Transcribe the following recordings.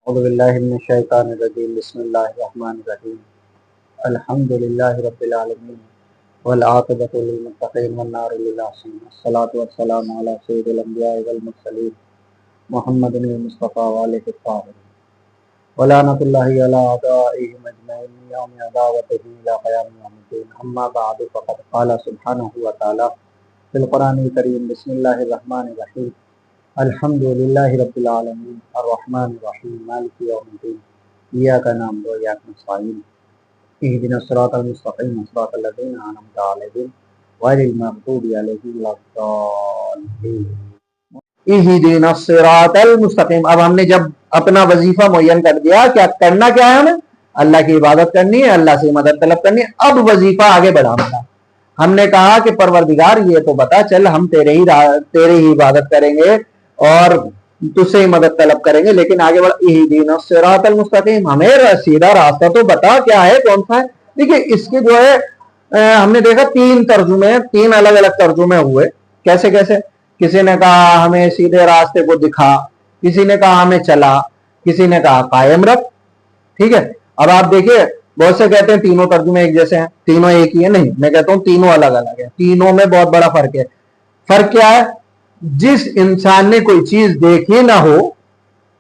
اعوذ باللہ من الشیطان الرجیم بسم اللہ الرحمن الرحیم الحمد للہ رب العالمین والعاقبۃ للمتقین والنار للعاصین الصلاۃ والسلام علی سید الانبیاء والمرسلین محمد المصطفیٰ وآلہ الطاہرین ولعنۃ اللہ علی اعدائہم اجمعین یوم عداوتہ الی قیام یوم الدین اما بعد فقد قال سبحانہ وتعالی فی القرآن الکریم بسم اللہ الرحمن الرحیم الحمد للہ رب العالمین الرحمن الرحیم مالک یوم الدین ایاک نعبد و ایاک نستعین اہدنا الصراط المستقیم صراط الذین انعمت علیہم غیر المغضوب علیہم ولا الضالین اہدنا الصراط المستقیم۔ اب ہم نے جب اپنا وظیفہ معین کر دیا، کرنا کیا ہے، ہمیں اللہ کی عبادت کرنی ہے، اللہ سے مدد طلب کرنی ہے۔ اب وظیفہ آگے بڑھانا ہے۔ ہم نے کہا کہ پروردگار یہ تو بتا، چل ہم تیرے ہی عبادت کریں گے اور تجھ سے ہی مدد طلب کریں گے، لیکن آگے بڑھ اہدنا الصراط المستقیم، ہمیں سیدھا راستہ تو بتا کیا ہے، کون سا ہے۔ دیکھیے اس کے جو ہے ہم نے دیکھا تین الگ الگ ترجمے ہوئے۔ کیسے کسی نے کہا ہمیں سیدھے راستے کو دکھا، کسی نے کہا ہمیں چلا، کسی نے کہا قائم رکھ۔ ٹھیک ہے، اب آپ دیکھیے بہت سے کہتے ہیں تینوں ترجمے ایک جیسے ہیں، تینوں ایک ہی ہے۔ نہیں، میں کہتا ہوں تینوں الگ الگ ہیں، تینوں میں بہت بڑا فرق ہے۔ فرق کیا ہے؟ جس انسان نے کوئی چیز دیکھی نہ ہو،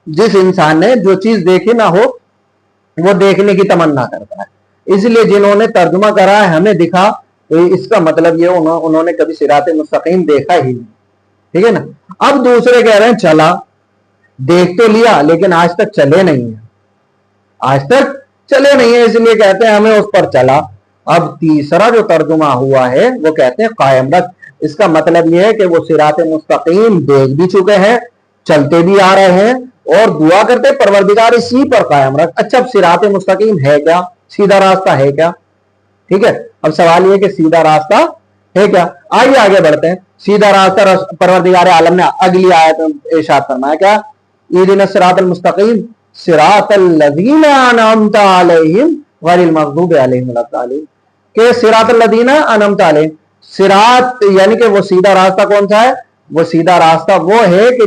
جس انسان نے جو چیز دیکھی نہ ہو وہ دیکھنے کی تمنا کرتا ہے، اس لیے جنہوں نے ترجمہ کرا ہے ہمیں دکھا، اس کا مطلب یہ انہوں نے کبھی صراط مستقیم دیکھا ہی نہیں۔ ٹھیک ہے نا۔ اب دوسرے کہہ رہے ہیں چلا، دیکھ تو لیا لیکن آج تک چلے نہیں ہیں، آج تک چلے نہیں ہیں، اس لیے کہتے ہیں ہمیں اس پر چلا۔ اب تیسرا جو ترجمہ ہوا ہے وہ کہتے ہیں قائم رکھ۔ اس کا مطلب یہ ہے کہ وہ صراط مستقیم دیکھ بھی چکے ہیں، چلتے بھی آ رہے ہیں اور دعا کرتے پروردگار اسی پر قائم رکھ۔ اچھا، اب صراط مستقیم ہے کیا؟ سیدھا راستہ ہے کیا؟ ٹھیک ہے، اب سوال یہ کہ سیدھا راستہ ہے کیا؟ آئیے آگے بڑھتے ہیں۔ سیدھا راستہ پروردگار عالم نے اگلی آیت میں ارشاد فرمایا کیا؟ اہدنا الصراط المستقیم صراط الذین انعمت علیہم غیر المغضوب علیہم ولا الضالین، کہ صراط الذین انعمت علیہم، صراط یعنی کہ وہ سیدھا راستہ کون سا ہے؟ وہ سیدھا راستہ وہ ہے کہ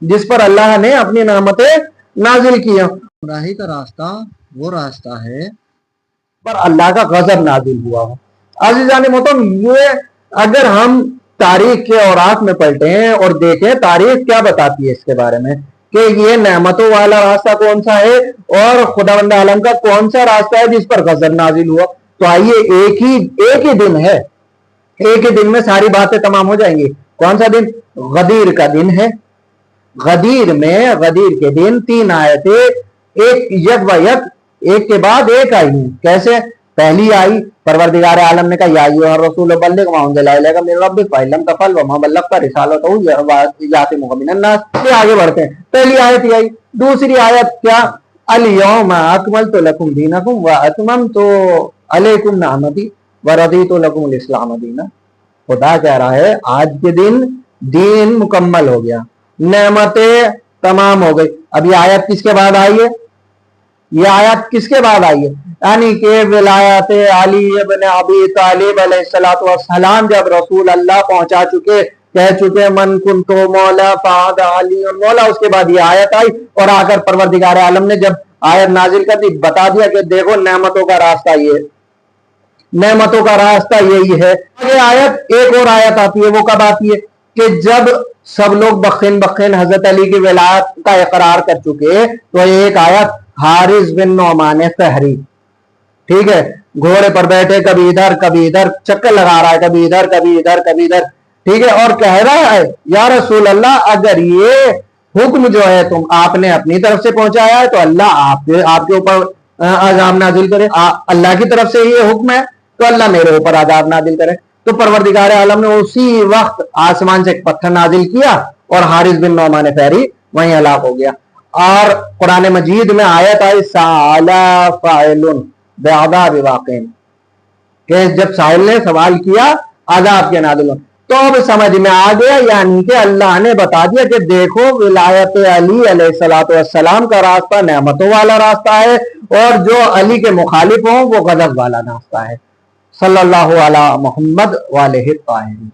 جس پر اللہ نے اپنی نعمتیں نازل کیا۔ گمراہی کا راستہ وہ راستہ ہے پر اللہ کا غضب نازل ہوا ہو۔ عزیزان محترم، یہ اگر ہم تاریخ کے اوراق میں پلٹیں اور دیکھیں تاریخ کیا بتاتی ہے اس کے بارے میں کہ یہ نعمتوں والا راستہ کون سا ہے اور خداوند عالم کا کون سا راستہ ہے جس پر غضب نازل ہوا، تو آئیے ایک ہی دن ہے، ایک ہی دن میں ساری باتیں تمام ہو جائیں گی۔ کون سا دن؟ غدیر کا دن ہے۔ غدیر کے دن تین آیتیں یک ایک کے بعد ایک آئی ہیں۔ کیسے؟ پہلی آئی پروردگار عالم نے کہا یا ایھا الرسول بلغ ما انزل الیک من ربک فإن لم تفعل وما بلغت رسالتہ یأتمک من الناس۔ آگے بڑھتے ہیں۔ پہلی آیت یہ آئی۔ دوسری آیت کیا؟ الیوم اکملت لکم دینکم واتممت علیکم نعمتی ورضیت لکم الاسلام دینا۔ خدا کہہ رہا ہے آج کے دین مکمل ہو گیا، نعمتیں تمام ہو گئی۔ اب یہ آیت کس کے بعد آئی ہے؟ یہ آیت کس کے بعد آئی ہے؟ یعنی کہ ولایت علی ابن ابی طالب علیہ السلام جب رسول اللہ پہنچا چکے، کہہ چکے من کنت مولا فہذ علی مولا، اس کے بعد یہ آیت آئی اور آ کر پروردگار عالم نے جب آیت نازل کر دی، بتا دیا کہ دیکھو نعمتوں کا راستہ یہ ہے، نعمتوں کا راستہ یہی ہے۔ یہ آیت ایک اور آیت آتی ہے، وہ کب آتی ہے؟ کہ جب سب لوگ بخن حضرت علی کی ولایت کا اقرار کر چکے تو ایک آیت حارث بن نعمان فہری، ٹھیک ہے، گھوڑے پر بیٹھے کبھی ادھر چکر لگا رہا ہے، کبھی ادھر، ٹھیک ہے، اور کہہ رہا ہے یا رسول اللہ اگر یہ حکم جو ہے تم آپ نے اپنی طرف سے پہنچایا ہے تو اللہ آپ کے اوپر عذاب نازل کرے، اللہ کی طرف سے یہ حکم ہے تو اللہ میرے اوپر عذاب نازل کرے۔ تو پروردگار عالم نے اسی وقت آسمان سے ایک پتھر نازل کیا اور حارث بن نعمان فہری وہیں ہلاک ہو گیا۔ اور قرآن مجید میں آیت آئی سأل فاعل بعذاب واقع، کہ جب سائل نے سوال کیا عذاب کے نازل ہونے، تو اب سمجھ میں آ گیا، یعنی کہ اللہ نے بتا دیا کہ دیکھو ولایت علی علیہ السلام کا راستہ نعمتوں والا راستہ ہے اور جو علی کے مخالف ہوں وہ غضب والا راستہ ہے۔ صلی اللہ علی محمد وآلہ الطاہرین۔